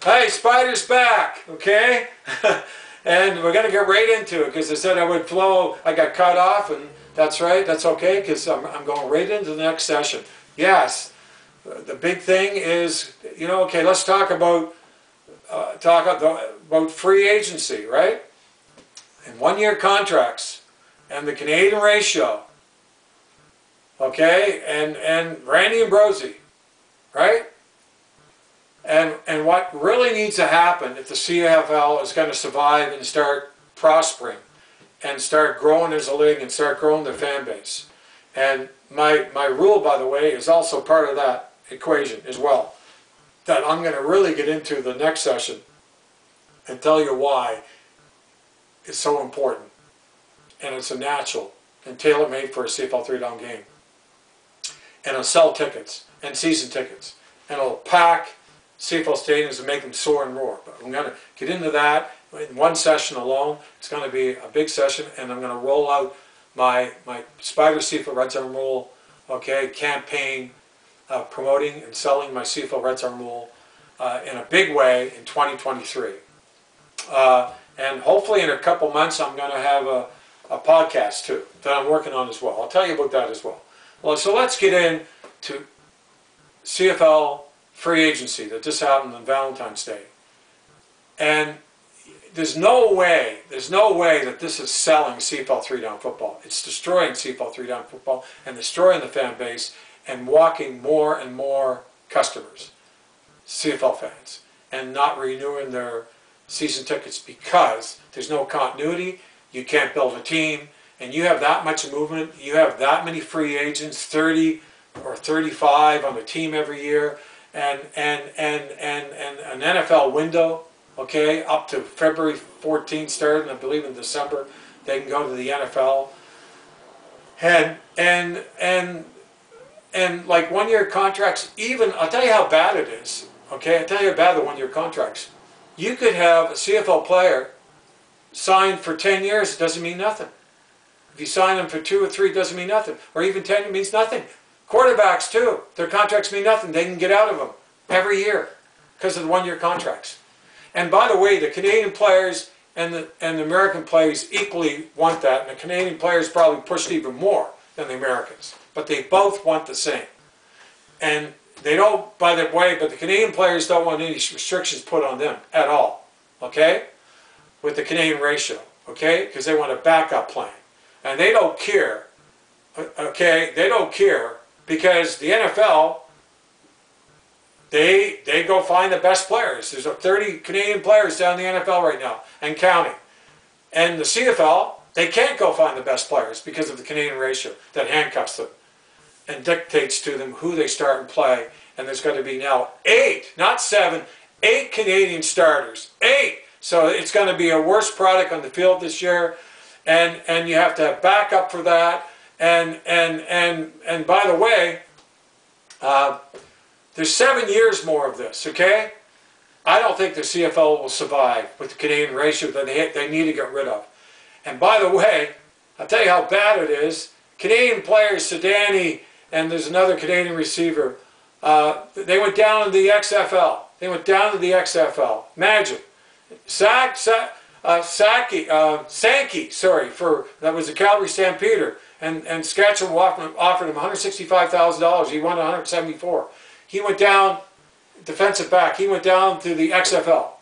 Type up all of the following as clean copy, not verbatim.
Hey, Spyder's back, okay? And we're going to get right into it because I said I would flow. I got cut off, and that's right, that's okay, because I'm going right into the next session. Yes, the big thing is, okay, let's talk about free agency, right? And one-year contracts and the Canadian ratio, okay, and Randy Ambrosie, right? And what really needs to happen if the CFL is going to survive and start prospering and start growing as a league and start growing their fan base. And my rule, by the way, is also part of that equation as well, that I'm going to really get into the next session and tell you why it's so important. And it's a natural and tailor-made for a CFL 3-down game. And it'll sell tickets and season tickets. And it'll pack CFL stadiums and make them soar and roar. But I'm going to get into that in one session alone. It's going to be a big session, and I'm going to roll out my Spyder CFL Red Zone Rule, okay, campaign promoting and selling my CFL Red Zone Rule in a big way in 2023. And hopefully in a couple months I'm going to have a podcast too that I'm working on as well. I'll tell you about that as well. Well, so let's get into CFL free agency that just happened on Valentine's Day. And there's no way that this is selling CFL 3-down football. It's destroying CFL 3-down football and destroying the fan base and walking more and more customers, CFL fans, and not renewing their season tickets because there's no continuity, you can't build a team, and you have that much movement, you have that many free agents, 30 or 35 on the team every year, and an NFL window, okay, up to February 14th starting, I believe in December, they can go to the NFL. And like one-year contracts, even, I'll tell you how bad it is, okay, I'll tell you how bad the one-year contracts. You could have a CFL player signed for 10 years, it doesn't mean nothing. If you sign them for 2 or 3, it doesn't mean nothing. Or even 10, it means nothing. Quarterbacks too, their contracts mean nothing. They can get out of them every year because of the one-year contracts. And by the way, the Canadian players and the American players equally want that. And the Canadian players probably pushed even more than the Americans. But they both want the same. And they don't, by the way, but the Canadian players don't want any restrictions put on them at all. Okay? With the Canadian ratio. Okay? Because they want a backup plan. And they don't care. Okay? They don't care. Because the NFL, they go find the best players. There's 30 Canadian players down in the NFL right now, and counting. And the CFL, they can't go find the best players because of the Canadian ratio that handcuffs them and dictates to them who they start and play. And there's going to be now 8, not 7, 8 Canadian starters. 8! So it's going to be a worse product on the field this year. And you have to have backup for that. And by the way, there's 7 years more of this, okay? I don't think the CFL will survive with the Canadian ratio that they need to get rid of. And by the way, I'll tell you how bad it is. Canadian players, Sedani, and there's another Canadian receiver, they went down to the XFL. They went down to the XFL. Imagine. Sankey, sorry, that was the Calgary Stampeder. And Saskatchewan offered him $165,000. He won $174,000. He went down, defensive back. He went down to the XFL.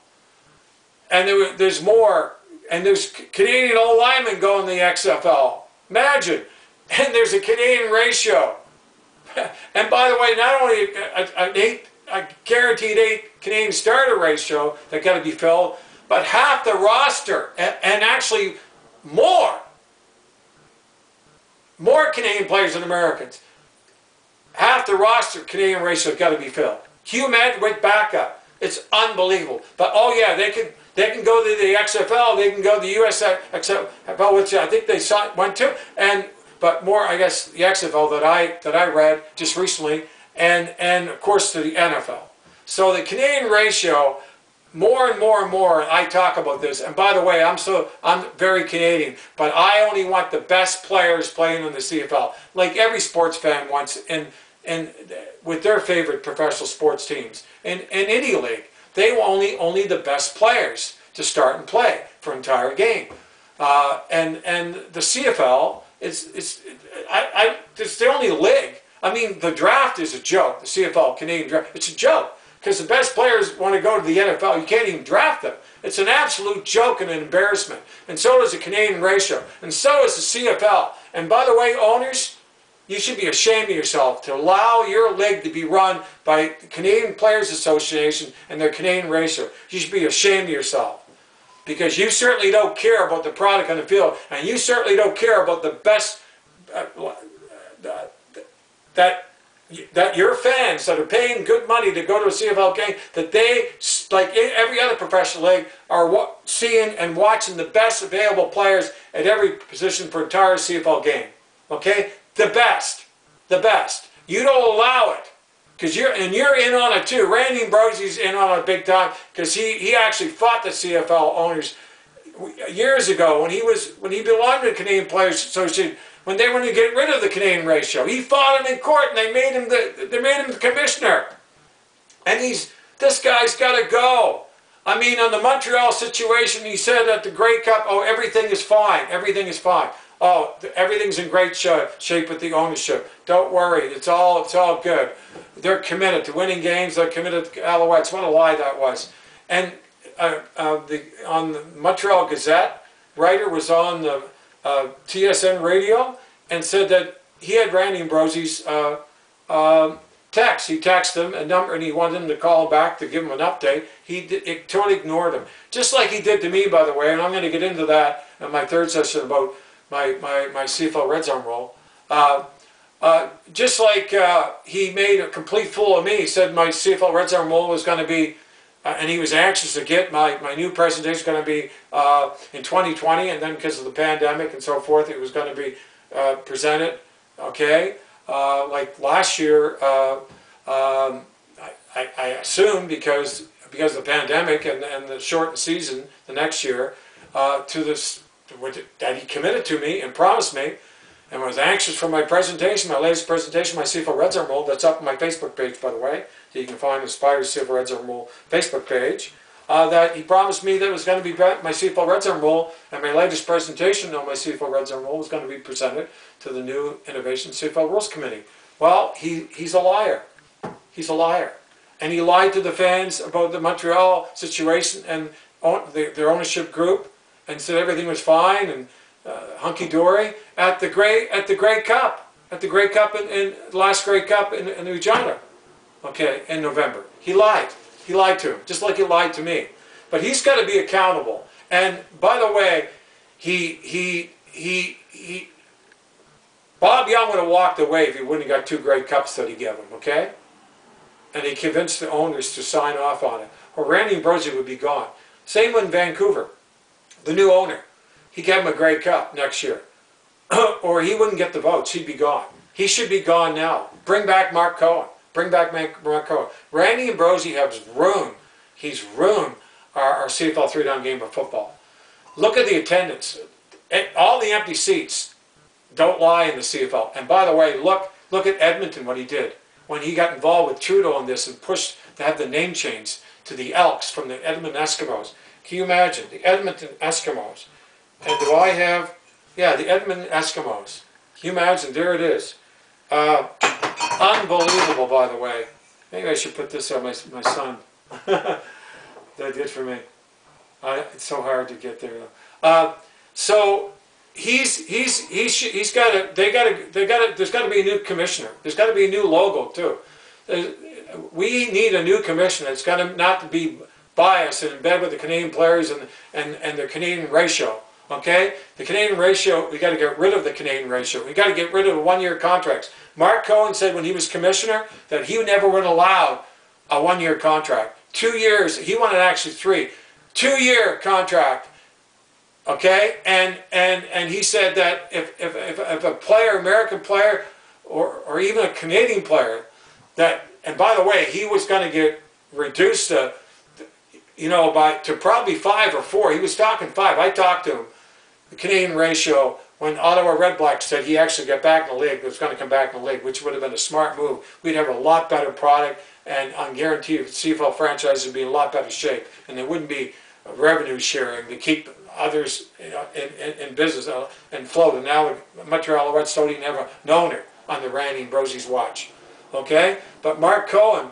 And there's more. And there's Canadian old linemen going to the XFL. Imagine. And there's a Canadian ratio. And by the way, not only a guaranteed 8 Canadian starter ratio that got to be filled, but half the roster, and actually more Canadian players than Americans. Half the roster Canadian ratio got to be filled. Can you imagine with backup? It's unbelievable. But oh yeah, they can go to the XFL, they can go to the USXFL, which I think they went to, but more I guess the XFL that I read just recently, and of course to the NFL. So the Canadian ratio, more and more and more, I talk about this, and by the way, I'm very Canadian, but I only want the best players playing in the CFL, like every sports fan wants, and with their favorite professional sports teams in any league. They only the best players to start and play for an entire game. And the CFL it's the only league. I mean, the draft is a joke. The CFL Canadian draft, it's a joke because the best players want to go to the NFL. You can't even draft them. It's an absolute joke and an embarrassment. And so does the Canadian ratio, and so is the CFL. And by the way, owners, you should be ashamed of yourself to allow your league to be run by the Canadian Players Association and their Canadian ratio. You should be ashamed of yourself. Because you certainly don't care about the product on the field, and you certainly don't care about the best, that your fans that are paying good money to go to a CFL game, that they, like every other professional league, are seeing and watching the best available players at every position for an entire CFL game. Okay? The best. The best. You don't allow it. Because you're in on it too. Randy Ambrosie's in on it big time because he actually fought the CFL owners years ago when he belonged to the Canadian Players Association when they wanted to get rid of the Canadian ratio. He fought him in court and they made him the commissioner. And this guy's got to go. I mean, on the Montreal situation, he said at the Grey Cup, oh, everything is fine. Everything is fine. Oh, everything's in great shape with the ownership. Don't worry, it's all good. They're committed to winning games. They're committed to Alouettes. What a lie that was. And on the Montreal Gazette, writer was on the TSN radio and said that he had Randy Ambrosie's text. He texted him a number and he wanted him to call him back to give him an update. He totally ignored him. Just like he did to me, by the way, and I'm going to get into that in my third session about my CFL Red Zone role. Just like he made a complete fool of me. He said my CFL Red Zone role was going to be, and he was anxious to get my new presentation going to be in 2020, and then because of the pandemic and so forth, it was going to be presented, okay? Like last year, I assume because of the pandemic and the shortened season the next year, to this, that he committed to me and promised me, and was anxious for my presentation, my latest presentation, my CFL Red Zone Rule, that's up on my Facebook page, by the way. So you can find the Spyder CFL Red Zone Rule Facebook page. That he promised me that it was going to be my CFL Red Zone Rule, and my latest presentation on my CFL Red Zone Rule was going to be presented to the new Innovation CFL Rules Committee. Well, he's a liar. He's a liar. And he lied to the fans about the Montreal situation and their ownership group, and said everything was fine and hunky-dory at the Grey Cup, in last Grey Cup in Regina, okay, in November. He lied. He lied to him, just like he lied to me. But he's got to be accountable. And by the way, Bob Young would have walked away if he wouldn't have got 2 Grey Cups that he gave him, okay? And he convinced the owners to sign off on it. Or Randy Ambrosie would be gone. Same in Vancouver. The new owner, he gave him a Grey Cup next year. Or he wouldn't get the votes, he'd be gone. He should be gone now. Bring back Mark Cohen. Bring back Mark Cohen. Randy Ambrosie has ruined, he's ruined our CFL 3-down game of football. Look at the attendance. All the empty seats don't lie in the CFL. And by the way, look at Edmonton, what he did. When he got involved with Trudeau on this and pushed to have the name change to the Elks from the Edmonton Eskimos. Can you imagine? The Edmonton Eskimos. And do I have, yeah, the Edmonton Eskimos. Can you imagine? There it is. Unbelievable, by the way. Maybe I should put this on my son. That did for me. It's so hard to get there. So he's got to. There's got to be a new commissioner. There's got to be a new logo too. We need a new commissioner. It's got to not to be biased and in bed with the Canadian players and the Canadian ratio. Okay, the Canadian ratio. We got to get rid of the Canadian ratio. We got to get rid of the 1-year contracts. Mark Cohen said when he was commissioner that he never would allow a 1-year contract. 2 years. He wanted actually 3. 2-year contract. Okay, and he said that if a player, American player, or even a Canadian player, that, and by the way, he was going to get reduced to, to probably 5 or 4. He was talking 5. I talked to him. The Canadian ratio, when Ottawa Redblacks said he actually got back in the league, was going to come back in the league, which would have been a smart move. We'd have a lot better product, and I guarantee you CFL franchises would be in a lot better shape, and there wouldn't be revenue sharing to keep others in business and float. And now the Montreal Reds don't even have an owner on the Randy Ambrosie's watch. Okay? But Mark Cohen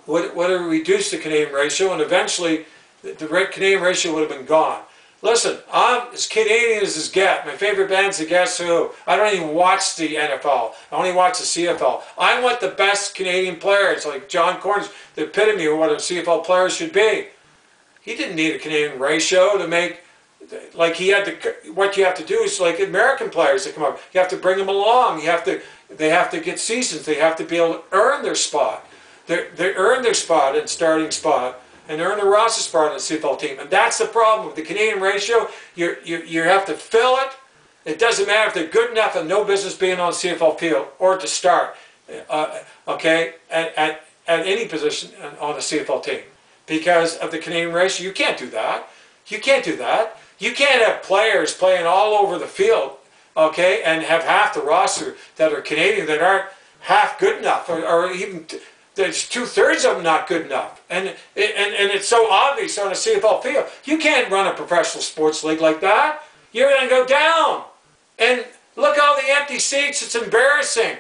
would have reduced the Canadian ratio, and eventually the Canadian ratio would have been gone. Listen, I'm as Canadian as this get. My favorite band's the Guess Who. I don't even watch the NFL. I only watch the CFL. I want the best Canadian players, like John Corn's the epitome of what a CFL player should be. He didn't need a Canadian ratio to make, like he had to, what you have to do is like American players that come up. You have to bring them along. They have to get seasons. They have to be able to earn their spot. They earn their spot and starting spot, and earn a roster spot on the CFL team. And that's the problem with the Canadian ratio. You have to fill it. It doesn't matter if they're good enough and no business being on the CFL field or to start, okay, at any position on the CFL team. Because of the Canadian ratio, you can't do that. You can't do that. You can't have players playing all over the field, okay, and have half the roster that are Canadian that aren't half good enough, or even there's 2/3 of them not good enough. And it's so obvious on a CFL field. You can't run a professional sports league like that. You're going to go down. And look at all the empty seats. It's embarrassing.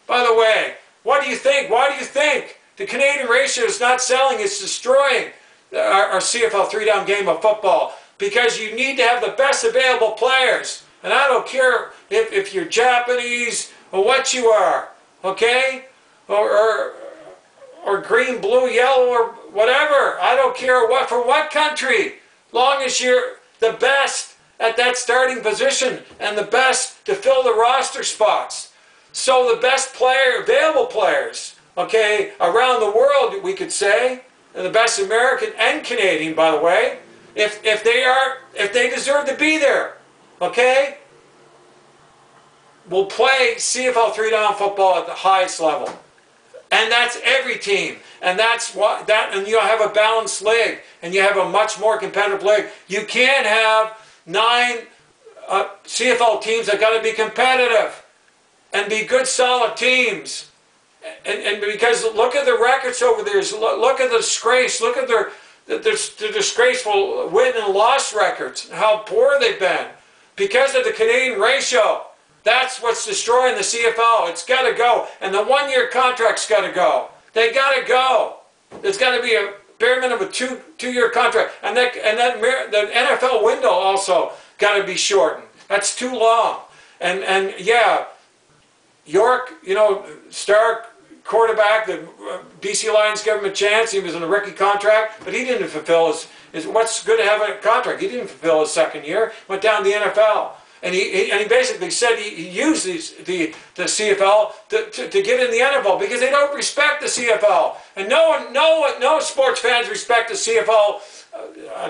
By the way, what do you think? Why do you think the Canadian ratio is not selling? It's destroying our CFL three-down game of football, because you need to have the best available players. And I don't care if you're Japanese or what you are, okay? Or green, blue, yellow, or whatever. I don't care for what country. Long as you're the best at that starting position and the best to fill the roster spots. So the best available players, okay, around the world, we could say, and the best American and Canadian, by the way, if they deserve to be there, okay, will play CFL three-down football at the highest level. And that's every team. And that's what and you'll have a balanced league, and you have a much more competitive league. You can't have 9 CFL teams that got to be competitive and be good, solid teams. And because look at the records over there. Look at the disgrace. Look at the disgraceful win and loss records. How poor they've been because of the Canadian ratio. That's what's destroying the CFL. It's got to go. And the one-year contract's got to go. They got to go. There's got to be a bare minimum of two-year contract. And the NFL window also got to be shortened. That's too long. And yeah, York, star quarterback, the BC Lions gave him a chance. He was in a rookie contract, but he didn't fulfill his what's good to have a contract. He didn't fulfill his second year. Went down to the NFL. And he basically said he used the CFL to get in the NFL because they don't respect the CFL. And no sports fans respect the CFL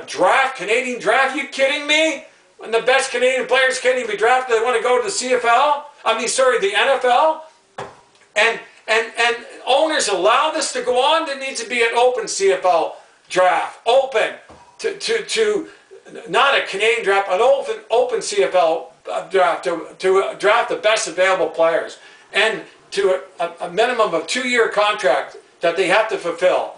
draft, Canadian draft. Are you kidding me? When the best Canadian players can't even be drafted, they want to go to the CFL? The NFL? And owners allow this to go on. There needs to be an open CFL draft. Open to not a Canadian draft, an open CFL draft to draft the best available players, and to a minimum of 2-year contract that they have to fulfill.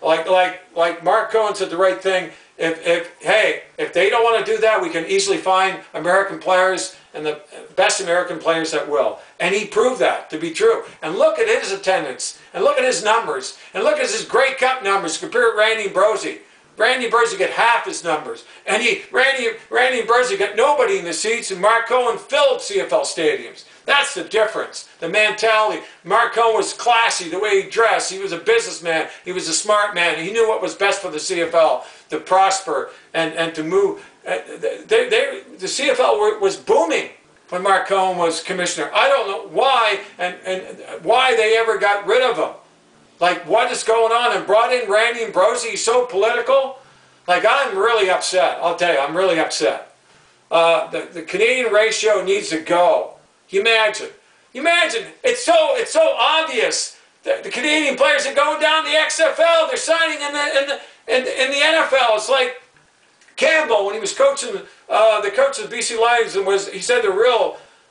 Like Mark Cohen said the right thing. If they don't want to do that, we can easily find American players and the best American players that will. And he proved that to be true. And look at his attendance, and look at his numbers, and look at his Grey Cup numbers compared to Randy Ambrosie. Randy Ambrosie got half his numbers. And Randy Ambrosie got nobody in the seats, and Mark Cohen filled CFL stadiums. That's the difference. The mentality. Mark Cohen was classy, the way he dressed. He was a businessman. He was a smart man. He knew what was best for the CFL, to prosper and to move. The CFL was booming when Mark Cohen was commissioner. I don't know why and why they ever got rid of him. Like, what is going on? And brought in Randy Ambrosie. He's so political. Like, I'm really upset. I'll tell you, I'm really upset. The Canadian ratio needs to go. Imagine. It's so obvious that the Canadian players are going down to the XFL. They're signing in the NFL. It's like Campbell, when he was coaching the coach of the BC Lions, and he said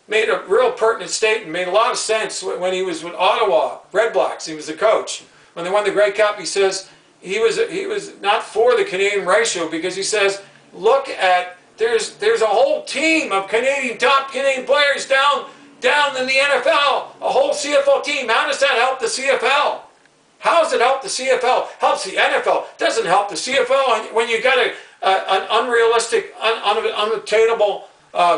made a real pertinent statement, made a lot of sense when he was with Ottawa Red Blacks. He was the coach. when they won the Grey Cup, he says he was not for the Canadian ratio because he says, look at, there's a whole team of top Canadian players down in the NFL, a whole CFL team. How does that help the CFL? How does it help the CFL? Helps the NFL. Doesn't help the CFL when you got an unrealistic, unattainable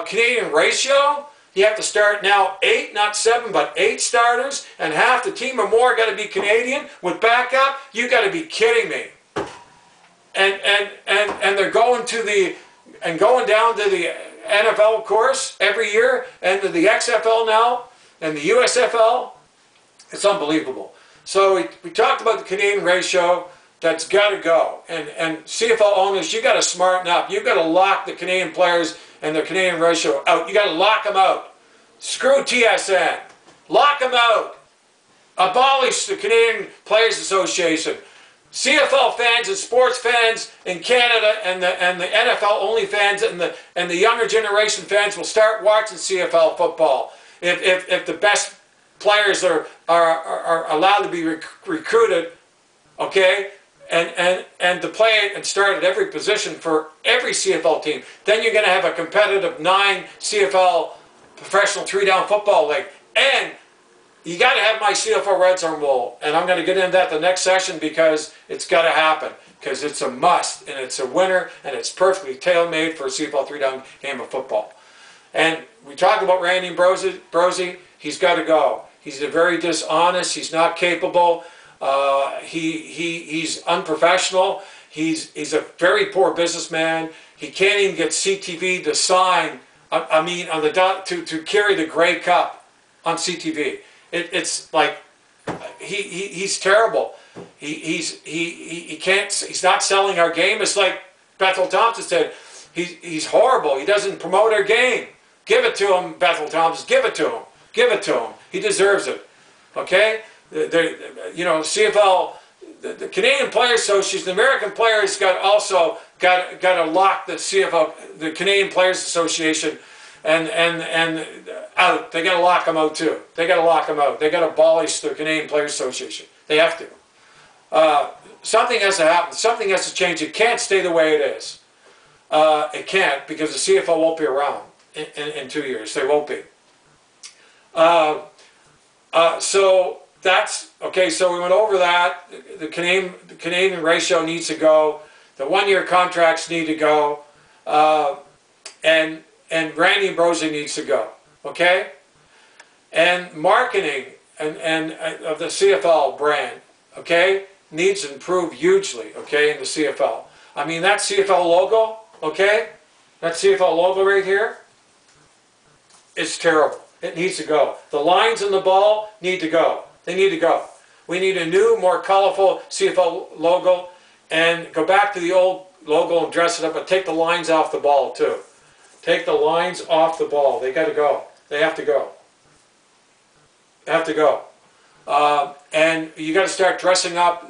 Canadian ratio. You have to start now 8, not 7, but 8 starters, and half the team or more got to be Canadian with backup. You got to be kidding me. And they're going down to the NFL course every year, and to the XFL now, and the USFL. It's unbelievable. So we talked about the Canadian ratio. That's got to go. And CFL owners, you got to smarten up. You got to lock the Canadian players and the Canadian ratio out. You got to lock them out. Screw TSN. Lock them out. Abolish the Canadian Players Association. CFL fans and sports fans in Canada and the NFL only fans and the younger generation fans will start watching CFL football if the best players are allowed to be recruited, okay, and to play and start at every position for every CFL team. Then you're going to have a competitive 9 CFL professional 3-down football league. And you got to have my CFL Red Zone rule, and I'm going to get into that the next session because it's got to happen, because it's a must, and it's a winner, and it's perfectly tailor-made for a CFL 3-down game of football. And we talked about Randy Brosey. He's got to go. He's very dishonest. He's not capable. He's unprofessional. He's a very poor businessman. He can't even get CTV to sign. I mean, on the to carry the Grey Cup on CTV. It's like he's terrible. He can't. He's not selling our game. It's like Bethel Thompson said. He's horrible. He doesn't promote our game. Give it to him, Bethel Thompson. Give it to him. Give it to him. He deserves it. Okay? You know, CFL, the Canadian Players Association, the American players also got to lock the CFL, the Canadian Players Association, and out. They got to lock them out too. They got to lock them out. They got to abolish the Canadian Players Association. They have to. Something has to happen. Something has to change. It can't stay the way it is. It can't, because the CFL won't be around in 2 years. They won't be. So that's okay. So we went over that. The Canadian ratio needs to go. The 1-year contracts need to go, and Randy Brosey needs to go. Okay, and marketing and of the CFL brand, okay, needs to improve hugely. Okay, in the CFL. I mean, that CFL logo, okay, that CFL logo right here, it's terrible. It needs to go. The lines in the ball need to go. They need to go. We need a new, more colorful CFL logo, and go back to the old logo and dress it up, but take the lines off the ball too. Take the lines off the ball. They got to go. They have to go. They have to go. And you got to start dressing up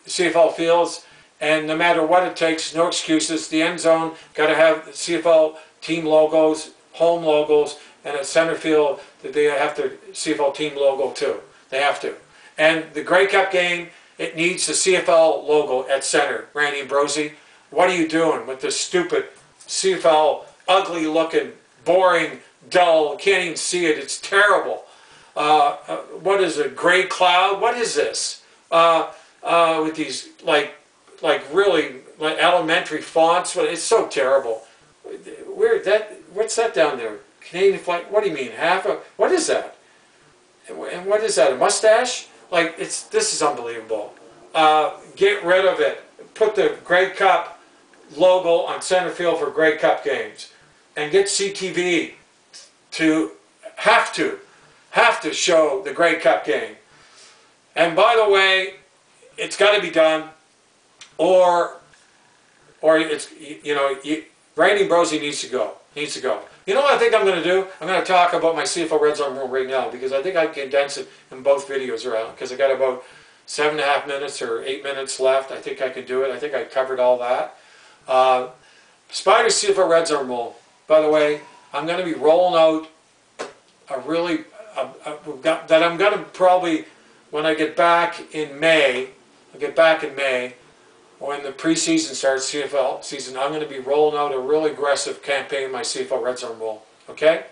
CFL fields, and no matter what it takes, no excuses. The end zone got to have CFL team logos, home logos, and at center field, they have the CFL team logo too. They have to. And the Grey Cup game, it needs the CFL logo at center. Randy and Brosey, what are you doing with this stupid CFL, ugly looking, boring, dull, can't even see it, it's terrible. What is a gray cloud? What is this? With these really elementary fonts, it's so terrible. What's that down there? Canadian flag? What do you mean? What is that? And what is that? A mustache? This is unbelievable. Get rid of it. Put the Grey Cup logo on center field for Grey Cup games, and get CTV to have to show the Grey Cup game. And by the way, it's got to be done, or it's, you know, Randy Brosey needs to go. Needs to go. You know what I think I'm going to do? I'm going to talk about my CFL Red Zone rule right now, because I think I can condense it in both videos around, because I got about 7.5 minutes or 8 minutes left. I think I can do it. I think I covered all that. Spyder CFL Red Zone rule. By the way, I'm going to be rolling out that I'm going to probably, when I get back in May, I'll get back in May. When the preseason starts, CFL season, I'm going to be rolling out a really aggressive campaign in my CFL Red Zone Bowl. Okay?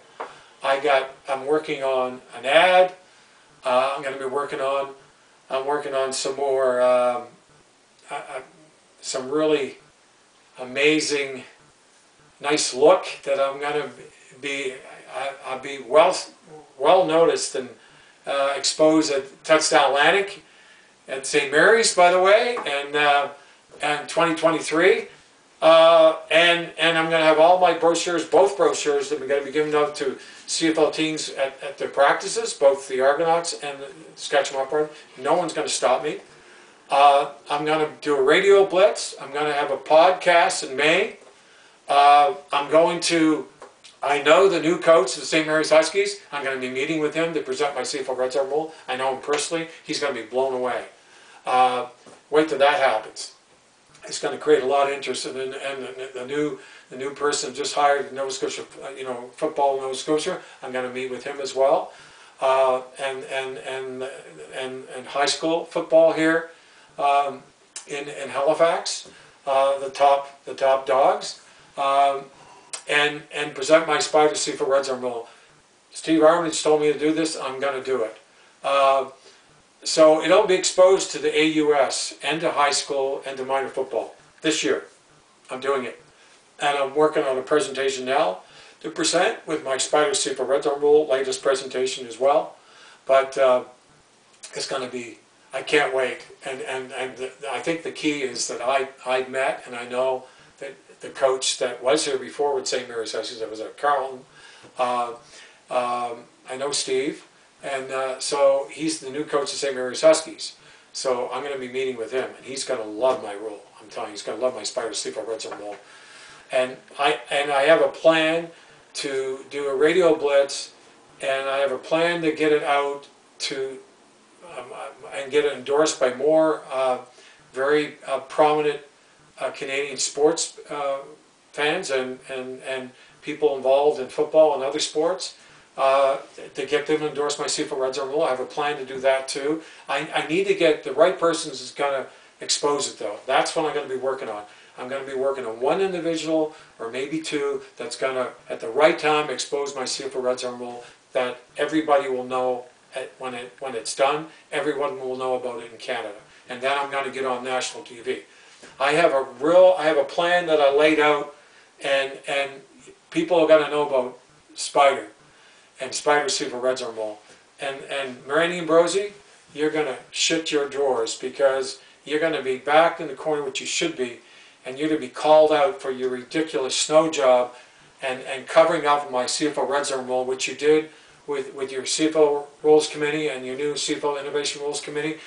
I'm working on an ad. I'm going to be working on some more, some really amazing, nice look that I'm going to be, I'll be well noticed and exposed at Touchdown Atlantic at St. Mary's, by the way, and 2023. And I'm going to have all my brochures, both brochures, that we're going to be giving out to CFL teams at their practices, both the Argonauts and the Saskatchewan Party. No one's going to stop me. I'm going to do a radio blitz. I'm going to have a podcast in May. I know the new coach of the St. Mary's Huskies. I'm going to be meeting with him to present my CFL Red Zone Bowl. I know him personally. He's going to be blown away. Wait till that happens. It's going to create a lot of interest, and the new person just hired in Nova Scotia, football in Nova Scotia. I'm going to meet with him as well, and high school football here in Halifax, the top dogs, and present my Spyder CFL Red Zone Bowl. Steve Armitage told me to do this. I'm going to do it. So it'll be exposed to the AUS and to high school and to minor football this year. I'm doing it. And I'm working on a presentation now to present with my Spyder CFL Red Zone Rule, latest presentation as well. But it's going to be, I can't wait. And I think the key is that I met, and I know that the coach that was here before with St. Mary's Huskies, that was at Carlton. I know Steve. And so he's the new coach of St. Mary's Huskies. So I'm going to be meeting with him, and he's going to love my role. I'm telling you, he's going to love my Spyder CFL Red Zone Bowl. And I have a plan to do a radio blitz, and I have a plan to get it out to and get it endorsed by more very prominent Canadian sports fans and people involved in football and other sports. To get them to endorse my CFL Red Zone Rule. I have a plan to do that too. I need to get the right person who's going to expose it though. That's what I'm going to be working on. I'm going to be working on one individual or maybe two that's going to, at the right time, expose my CFL Red Zone Rule that everybody will know when it's done. Everyone will know about it in Canada. And then I'm going to get on national TV. I have a plan that I laid out, and people are going to know about Spyder and Spyder CFL Red Zone Bowl. And Randy and Brosie, you're going to shut your drawers, because you're going to be back in the corner, which you should be, and you're going to be called out for your ridiculous snow job and covering up my CFL Red Zone Bowl, which you did with your CFL Rules Committee and your new CFL Innovation Rules Committee,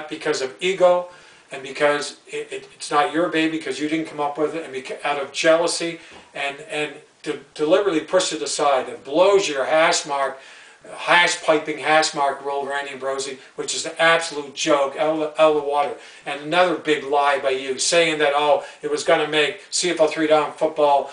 because of ego and because it's not your baby, because you didn't come up with it, and out of jealousy and to deliberately push it aside. It blows your hash piping hash mark rule, Randy and Brosie, which is an absolute joke, out of the water. And another big lie by you, saying that, oh, it was going to make CFL 3-down football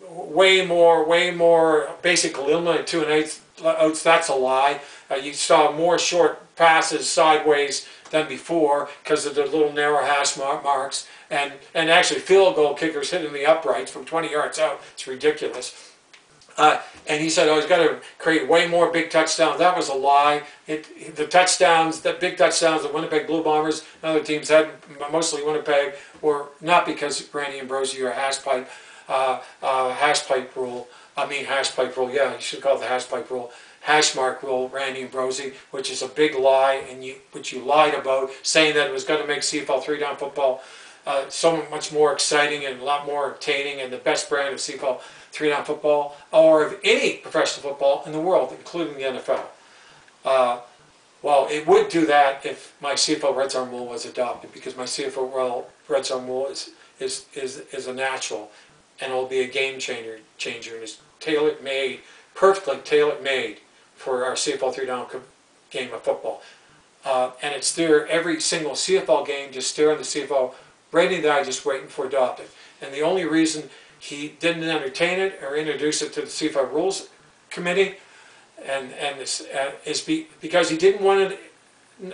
way more, basically eliminate 2 1/8 That's a lie. You saw more short passes sideways than before because of the little narrow hash marks, and actually field goal kickers hitting the uprights from 20 yards out. It's ridiculous. And he said, oh, he's got to create way more big touchdowns. That was a lie. The big touchdowns the Winnipeg Blue Bombers and other teams had, mostly Winnipeg, were not because Randy and Brosie or hash pipe rule. Yeah, you should call it the hash pipe rule. Hash mark rule, Randy and Brosie, which is a big lie, and which you lied about, saying that it was going to make CFL 3-down football so much more exciting and a lot more entertaining, and the best brand of CFL 3-down football, or of any professional football in the world, including the NFL. Well, it would do that if my CFL Red Zone Rule was adopted, because my CFL Red Zone Rule is a natural, and it'll be a game changer, and it's tailor-made, perfectly tailor-made for our CFL 3-down game of football. And it's there every single CFL game, just there on the CFL rating that I just waiting for adopted. And the only reason he didn't entertain it or introduce it to the CFL Rules Committee is because he didn't want it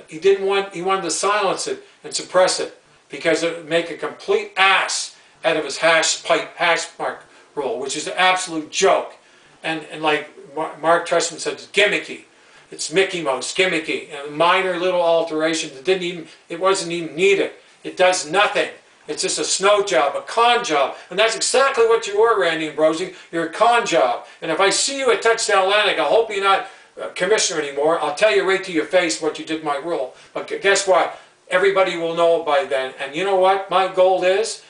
he wanted to silence it and suppress it because it would make a complete ass out of his hash mark rule, which is an absolute joke. And like Mark Trestman said, it's gimmicky. It's Mickey Mouse, gimmicky, and minor little alterations. It wasn't even needed. It does nothing. It's just a snow job, a con job. And that's exactly what you were, Randy Ambrosie. You're a con job. And if I see you at Touchdown Atlantic, I hope you're not commissioner anymore. I'll tell you right to your face what you did my rule. But guess what? Everybody will know by then. And you know what my goal is?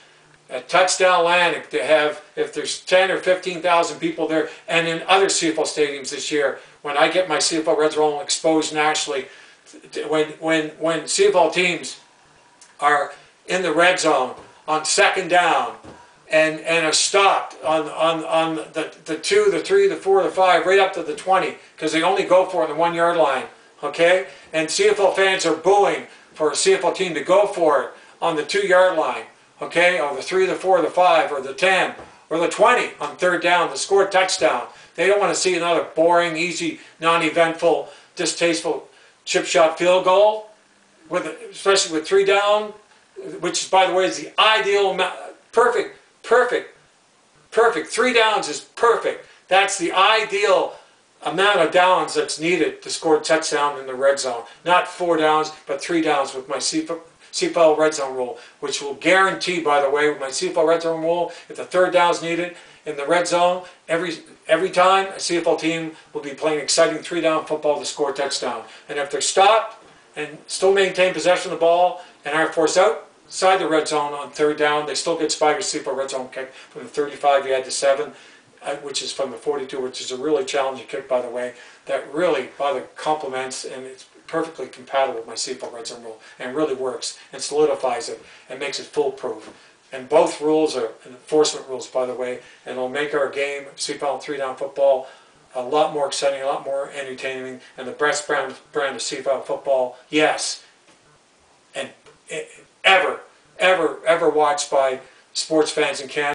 At Touchdown Atlantic to have, if there's 10 or 15,000 people there, and in other CFL stadiums this year, when I get my CFL Red Zone exposed nationally, when CFL teams are in the red zone on second down and are stopped on the 2, the 3, the 4, the 5, right up to the 20, because they only go for it on the 1 yard line, okay? And CFL fans are booing for a CFL team to go for it on the 2 yard line, okay? Or the 3, the 4, the 5, or the 10, or the 20 on third down to score a touchdown. They don't want to see another boring, easy, non-eventful, distasteful chip shot field goal, especially with 3 down, which, by the way, is the ideal amount. Perfect. 3 downs is perfect. That's the ideal amount of downs that's needed to score a touchdown in the red zone. Not 4 downs, but 3 downs with my CFL Red Zone rule, which will guarantee, by the way, with my CFL Red Zone rule, if the third down is needed in the red zone, every time a CFL team will be playing exciting 3 down football to score a touchdown. And if they're stopped and still maintain possession of the ball and aren't forced outside the red zone on third down, they still get Spyder CFL Red Zone kick from the 35 you had to 7, which is from the 42, which is a really challenging kick, by the way, that really, by the complements, and it's perfectly compatible with my CFL Red Zone rule, and really works and solidifies it and makes it foolproof. And both rules are enforcement rules, by the way, and it'll make our game, CFL 3 down football, a lot more exciting, a lot more entertaining, and the best brand of CFL football, yes, and ever watched by sports fans in Canada.